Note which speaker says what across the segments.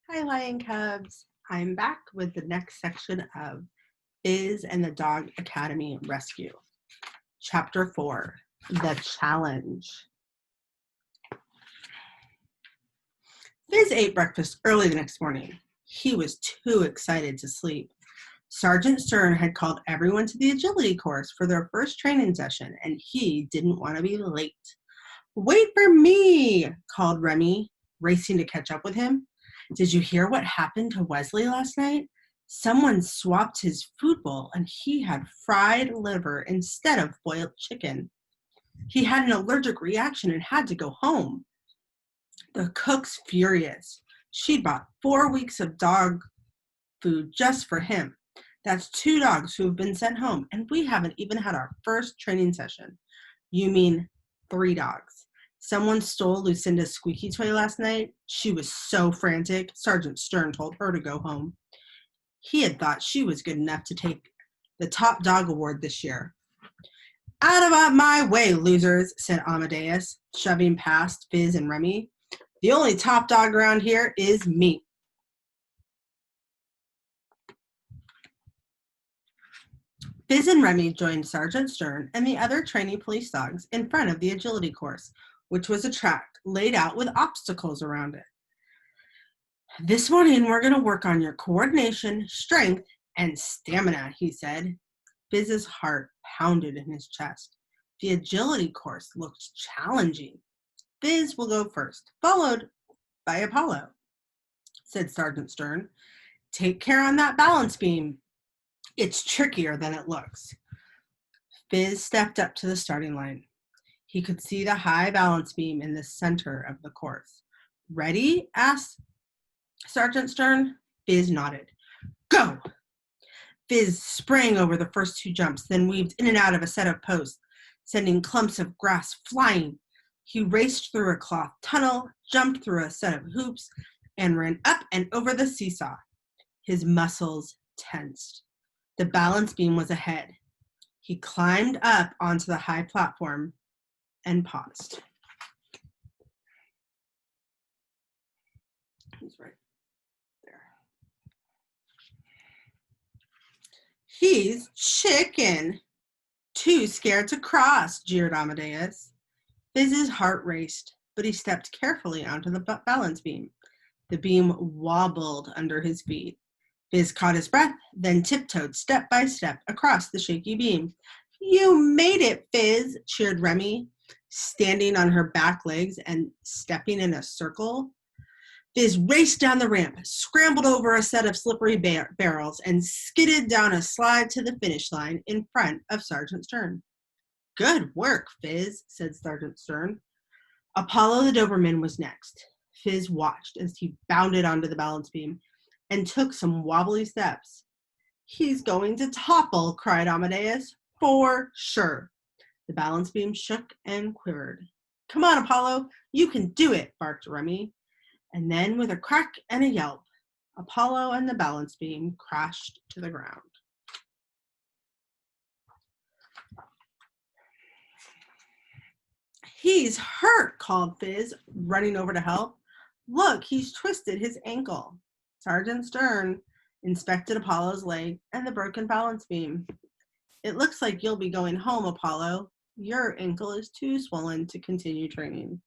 Speaker 1: Hi, Lion Cubs. I'm back with the next section of Fizz and the Dog Academy Rescue. Chapter 4, The Challenge. Fizz ate breakfast early the next morning. He was too excited to sleep. Sergeant Stern had called everyone to the agility course for their first training session, and he didn't want to be late. "Wait for me," called Remy, racing to catch up with him. "Did you hear what happened to Wesley last night? Someone swapped his food bowl and he had fried liver instead of boiled chicken. He had an allergic reaction and had to go home." The cook's furious. She'd bought 4 weeks of dog food just for him. That's 2 dogs who have been sent home, and we haven't even had our first training session. "You mean 3 dogs. Someone stole Lucinda's squeaky toy last night. She was so frantic, Sergeant Stern told her to go home. He had thought she was good enough to take the top dog award this year." "Out of my way, losers," said Amadeus, shoving past Fizz and Remy. "The only top dog around here is me." Fizz and Remy joined Sergeant Stern and the other trainee police dogs in front of the agility course, which was a track laid out with obstacles around it. "This morning, we're going to work on your coordination, strength, and stamina," he said. Fizz's heart pounded in his chest. The agility course looked challenging. "Fizz will go first, followed by Apollo," said Sergeant Stern. "Take care on that balance beam. It's trickier than it looks." Fizz stepped up to the starting line. He could see the high balance beam in the center of the course. "Ready?" asked Sergeant Stern. Fizz nodded. "Go!" Fizz sprang over the first 2 jumps, then weaved in and out of a set of posts, sending clumps of grass flying. He raced through a cloth tunnel, jumped through a set of hoops, and ran up and over the seesaw. His muscles tensed. The balance beam was ahead. He climbed up onto the high platform and paused. He's right there. "He's chicken. Too scared to cross," jeered Amadeus. Fizz's heart raced, but he stepped carefully onto the balance beam. The beam wobbled under his feet. Fizz caught his breath, then tiptoed step by step across the shaky beam. "You made it, Fizz," cheered Remy, standing on her back legs and stepping in a circle. Fizz raced down the ramp, scrambled over a set of slippery barrels, and skidded down a slide to the finish line in front of Sergeant Stern. "Good work, Fizz," said Sergeant Stern. Apollo the Doberman was next. Fizz watched as he bounded onto the balance beam and took some wobbly steps. "He's going to topple," cried Amadeus. "For sure." The balance beam shook and quivered. "Come on, Apollo, you can do it," barked Remy. And then, with a crack and a yelp, Apollo and the balance beam crashed to the ground. "He's hurt," called Fizz, running over to help. "Look, he's twisted his ankle." Sergeant Stern inspected Apollo's leg and the broken balance beam. "It looks like you'll be going home, Apollo. Your ankle is too swollen to continue training."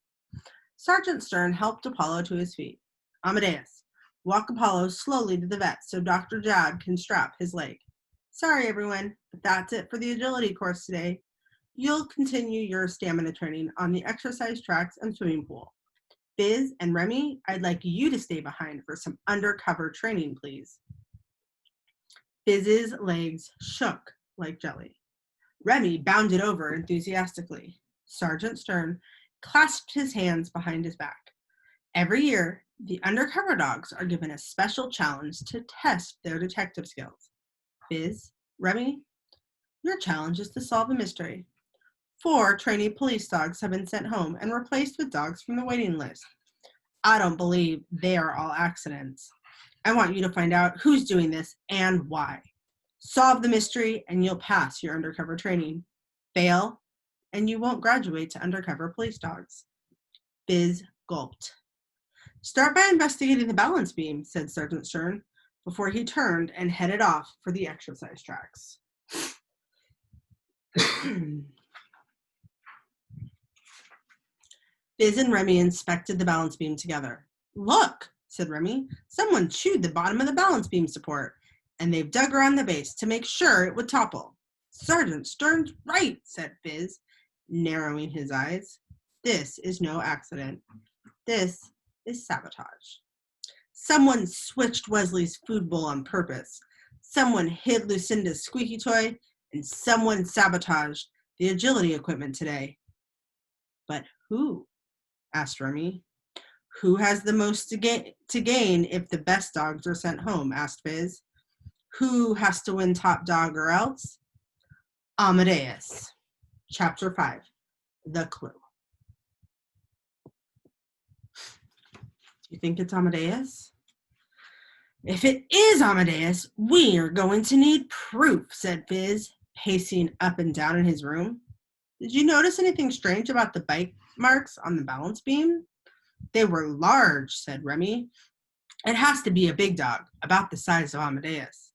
Speaker 1: Sergeant Stern helped Apollo to his feet. "Amadeus, walk Apollo slowly to the vet so Dr. Jad can strap his leg." "Sorry, everyone, but that's it for the agility course today. You'll continue your stamina training on the exercise tracks and swimming pool. Fizz and Remy, I'd like you to stay behind for some undercover training, please." Fizz's legs shook like jelly. Remy bounded over enthusiastically. Sergeant Stern clasped his hands behind his back. Every year, the undercover dogs are given a special challenge to test their detective skills. Fizz, Remy, your challenge is to solve a mystery. 4 trainee police dogs have been sent home and replaced with dogs from the waiting list. I don't believe they are all accidents. I want you to find out who's doing this and why. Solve the mystery and you'll pass your undercover training. Fail, and you won't graduate to undercover police dogs. Fizz gulped. Start by investigating the balance beam, said Sergeant Stern, before he turned and headed off for the exercise tracks. Fizz and Remy inspected the balance beam together. Look, said Remy, someone chewed the bottom of the balance beam support, and they've dug around the base to make sure it would topple. Sergeant Stern's right, said Fizz, narrowing his eyes. This is no accident. This is sabotage. Someone switched Wesley's food bowl on purpose. Someone hid Lucinda's squeaky toy, and someone sabotaged the agility equipment today. But who? Asked Remy. Who has the most to gain if the best dogs are sent home? Asked Fizz. Who has to win top dog or else? Amadeus. Chapter 5. The Clue. You think it's Amadeus? If it is Amadeus, we are going to need proof, said Fizz, pacing up and down in his room. Did you notice anything strange about the bite marks on the balance beam? They were large, said Remy. It has to be a big dog, about the size of Amadeus.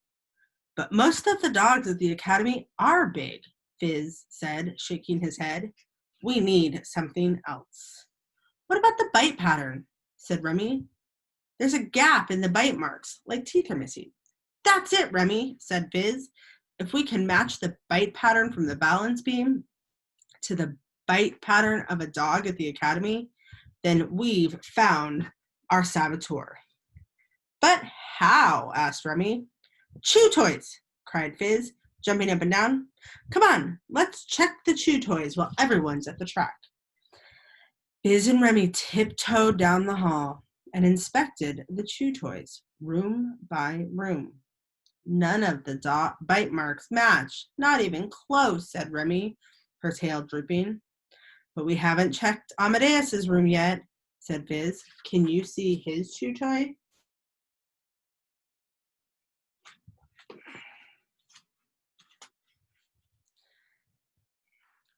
Speaker 1: But most of the dogs at the academy are big, Fizz said, shaking his head. We need something else. What about the bite pattern? Said Remy. There's a gap in the bite marks, like teeth are missing. That's it, Remy, said Fizz. If we can match the bite pattern from the balance beam to the bite pattern of a dog at the academy, then we've found our saboteur. But how? Asked Remy. Chew toys, cried Fizz, jumping up and down. Come on, let's check the chew toys while everyone's at the track. Fizz and Remy tiptoed down the hall and inspected the chew toys, room by room. None of the bite marks match, not even close, said Remy, her tail drooping. But we haven't checked Amadeus's room yet, said Fizz. Can you see his chew toy?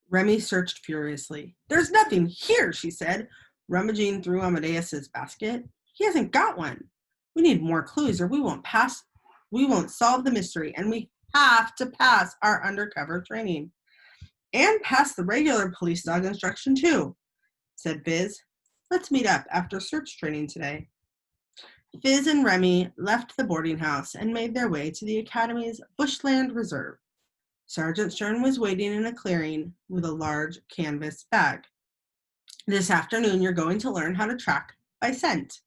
Speaker 1: Remy searched furiously. There's nothing here, she said, rummaging through Amadeus's basket. He hasn't got one. We need more clues or we won't solve the mystery, and we have to pass our undercover training. And pass the regular police dog instruction too, said Fizz. Let's meet up after search training today. Fizz and Remy left the boarding house and made their way to the academy's bushland reserve. Sergeant Stern was waiting in a clearing with a large canvas bag. This afternoon, you're going to learn how to track by scent.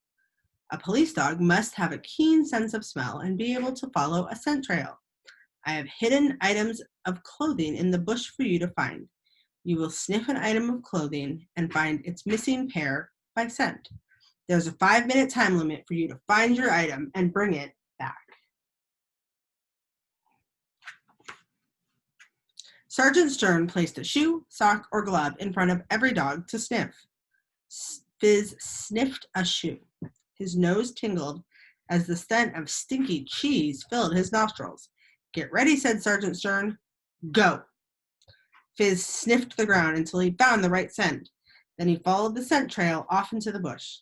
Speaker 1: A police dog must have a keen sense of smell and be able to follow a scent trail. I have hidden items of clothing in the bush for you to find. You will sniff an item of clothing and find its missing pair by scent. There's a 5-minute time limit for you to find your item and bring it back. Sergeant Stern placed a shoe, sock, or glove in front of every dog to sniff. Fizz sniffed a shoe. His nose tingled as the scent of stinky cheese filled his nostrils. Get ready, said Sergeant Stern. Go. Fizz sniffed the ground until he found the right scent. Then he followed the scent trail off into the bush.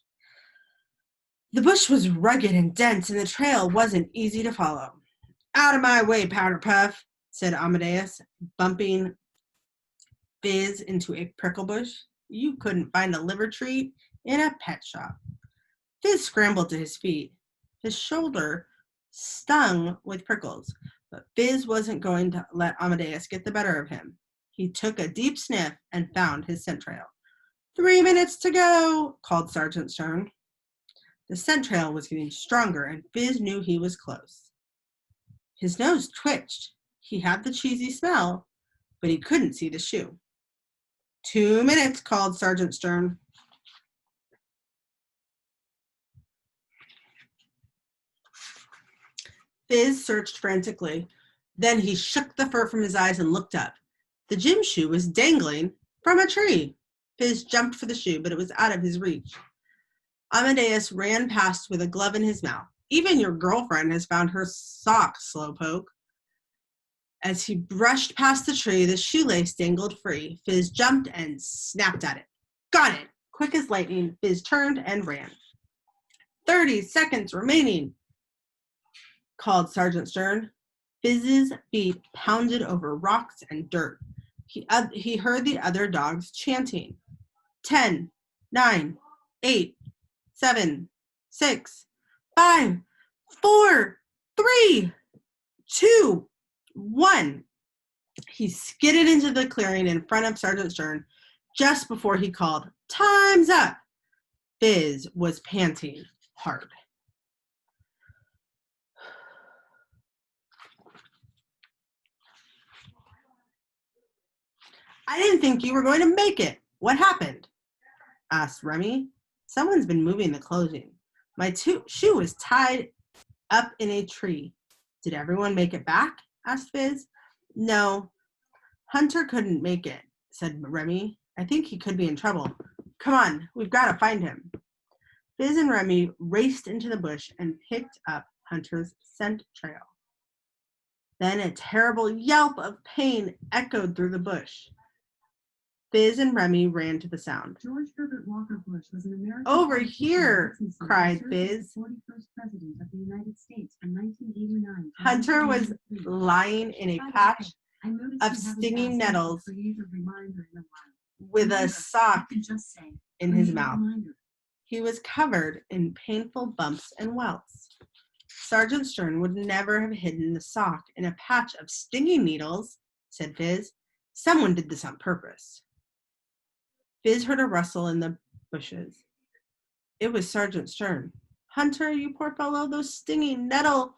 Speaker 1: The bush was rugged and dense, and the trail wasn't easy to follow. Out of my way, Powder Puff, said Amadeus, bumping Fizz into a prickle bush. You couldn't find a liver treat in a pet shop. Fizz scrambled to his feet. His shoulder stung with prickles, but Fizz wasn't going to let Amadeus get the better of him. He took a deep sniff and found his scent trail. 3 minutes to go, called Sergeant Stern. The scent trail was getting stronger, and Fizz knew he was close. His nose twitched. He had the cheesy smell, but he couldn't see the shoe. 2 minutes, called Sergeant Stern. Fizz searched frantically. Then he shook the fur from his eyes and looked up. The gym shoe was dangling from a tree. Fizz jumped for the shoe, but it was out of his reach. Amadeus ran past with a glove in his mouth. Even your girlfriend has found her sock, slowpoke. As he brushed past the tree, the shoelace dangled free. Fizz jumped and snapped at it. Got it! Quick as lightning, Fizz turned and ran. 30 seconds remaining, called Sergeant Stern. Fizz's feet pounded over rocks and dirt. He heard the other dogs chanting. 10, 9, 8, 7, 6, 5, 4, 3, 2, 1. He skidded into the clearing in front of Sergeant Stern just before he called, "Time's up!" Fizz was panting hard. "I didn't think you were going to make it. What happened?" asked Remy. "Someone's been moving the clothing. My shoe was tied up in a tree." "Did everyone make it back?" asked Fizz. "No, Hunter couldn't make it," said Remy. "I think he could be in trouble. Come on, we've got to find him." Fizz and Remy raced into the bush and picked up Hunter's scent trail. Then a terrible yelp of pain echoed through the bush. Fizz and Remy ran to the sound.
Speaker 2: George Herbert Walker Bush was an American.
Speaker 1: "Over here!" cried Fizz.
Speaker 2: 41st president of the United States from 1989.
Speaker 1: Hunter was lying in a patch of stinging nettles with a sock in his mouth. He was covered in painful bumps and welts. Sergeant Stern would never have hidden the sock in a patch of stinging needles, said Fizz. Someone did this on purpose. Fizz heard a rustle in the bushes. It was Sergeant Stern. "Hunter, you poor fellow, those stinging nettle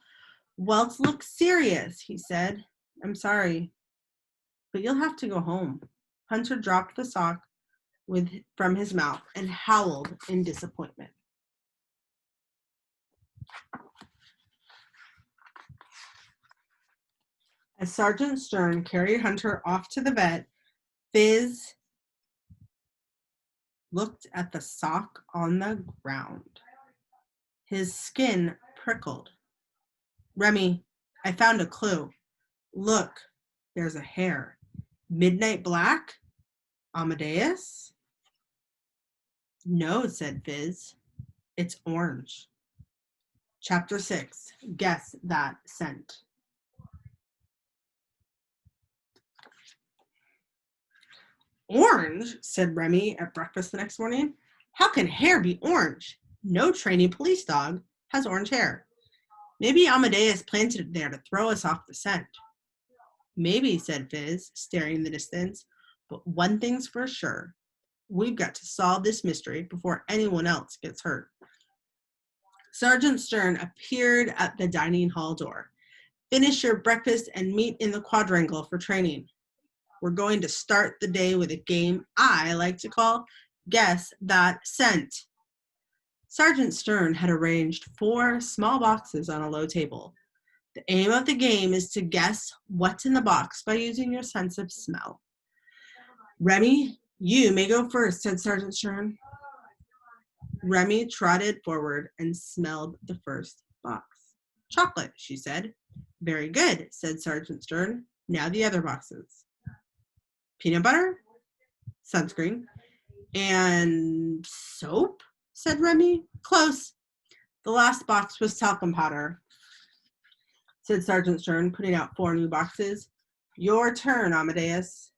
Speaker 1: welts look serious," he said. "I'm sorry, but you'll have to go home." Hunter dropped the sock from his mouth and howled in disappointment. As Sergeant Stern carried Hunter off to the vet, Fizz looked at the sock on the ground. His skin prickled. "Remy, I found a clue. Look, there's a hair. Midnight black? Amadeus?" "No," said Fizz. "It's orange." Chapter 6. Guess that scent. "Orange?" said Remy at breakfast the next morning. "How can hair be orange? No trainee police dog has orange hair. Maybe Amadeus planted it there to throw us off the scent." "Maybe," said Fizz, staring in the distance. "But one thing's for sure. We've got to solve this mystery before anyone else gets hurt." Sergeant Stern appeared at the dining hall door. "Finish your breakfast and meet in the quadrangle for training. We're going to start the day with a game I like to call Guess That Scent." Sergeant Stern had arranged 4 small boxes on a low table. The aim of the game is to guess what's in the box by using your sense of smell. "Remy, you may go first," said Sergeant Stern. Remy trotted forward and smelled the first box. "Chocolate," she said. "Very good," said Sergeant Stern. "Now the other boxes." "Peanut butter, sunscreen, and soap," said Remy. "Close. The last box was talcum powder," said Sergeant Stern, putting out 4 new boxes. "Your turn, Amadeus."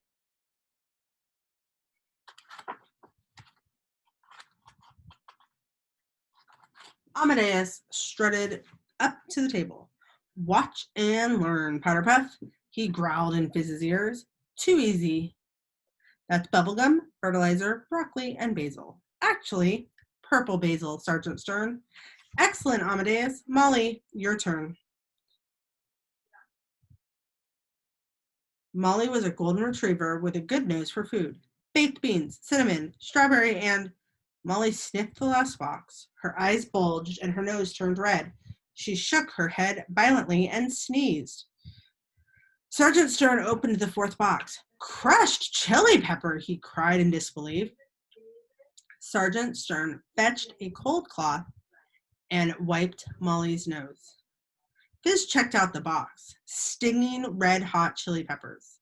Speaker 1: Amadeus strutted up to the table. "Watch and learn, Powderpuff," he growled in Fizz's ears. "Too easy. That's bubblegum, fertilizer, broccoli, and basil. Actually, purple basil, Sergeant Stern." "Excellent, Amadeus. Molly, your turn." Molly was a golden retriever with a good nose for food. Baked beans, cinnamon, strawberry, and... Molly sniffed the last box. Her eyes bulged and her nose turned red. She shook her head violently and sneezed. Sergeant Stern opened the 4th box. "Crushed chili pepper," he cried in disbelief. Sergeant Stern fetched a cold cloth and wiped Molly's nose. Fizz checked out the box. Stinging red-hot chili peppers.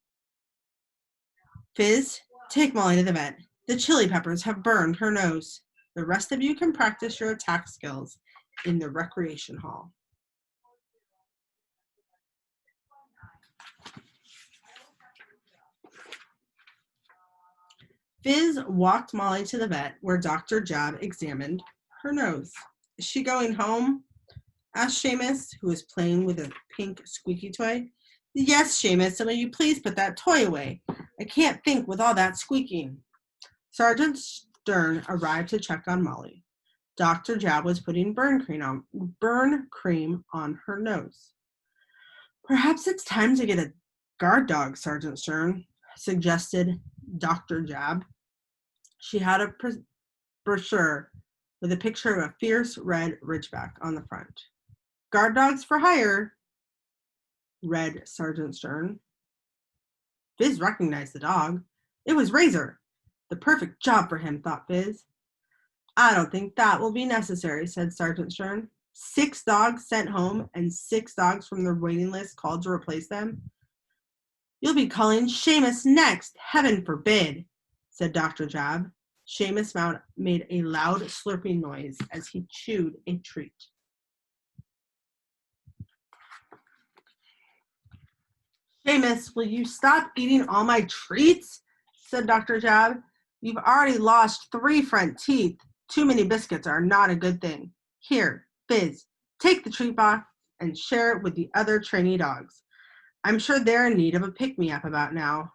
Speaker 1: "Fizz, take Molly to the vet. The chili peppers have burned her nose. The rest of you can practice your attack skills in the recreation hall. Fizz walked Molly to the vet where Dr. Jab examined her nose. Is she going home? Asked Seamus, who was playing with a pink squeaky toy. Yes, Seamus, and will you please put that toy away? I can't think with all that squeaking. Sergeant Stern arrived to check on Molly. Dr. Jab was putting burn cream on her nose. Perhaps it's time to get a guard dog, Sergeant Stern suggested Dr. Jab. She had a brochure with a picture of a fierce red ridgeback on the front. Guard dogs for hire, read Sergeant Stern. Fizz recognized the dog. It was Razor. The perfect job for him, thought Fizz. I don't think that will be necessary, said Sergeant Stern. 6 dogs sent home and 6 dogs from the waiting list called to replace them. You'll be calling Seamus next, heaven forbid, said Dr. Jab. Seamus made a loud slurping noise as he chewed a treat. Seamus, will you stop eating all my treats? Said Dr. Jab. You've already lost 3 front teeth. Too many biscuits are not a good thing. Here, Fizz, take the treat box and share it with the other trainee dogs. I'm sure they're in need of a pick-me-up about now.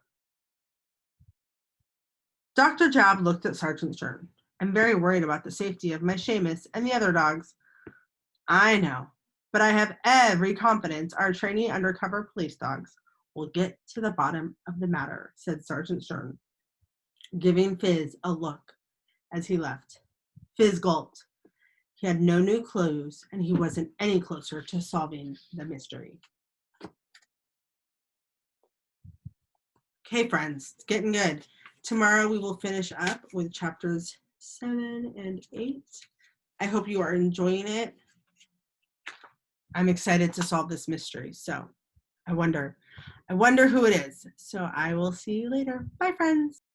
Speaker 1: Dr. Jab looked at Sergeant Stern. I'm very worried about the safety of my Seamus and the other dogs. I know, but I have every confidence our trainee undercover police dogs will get to the bottom of the matter, said Sergeant Stern, giving Fizz a look as he left. Fizz gulped. He had no new clues, and he wasn't any closer to solving the mystery. Okay, friends, it's getting good. Tomorrow we will finish up with chapters 7 and 8. I hope you are enjoying it. I'm excited to solve this mystery. So I wonder who it is. So I will see you later. Bye, friends.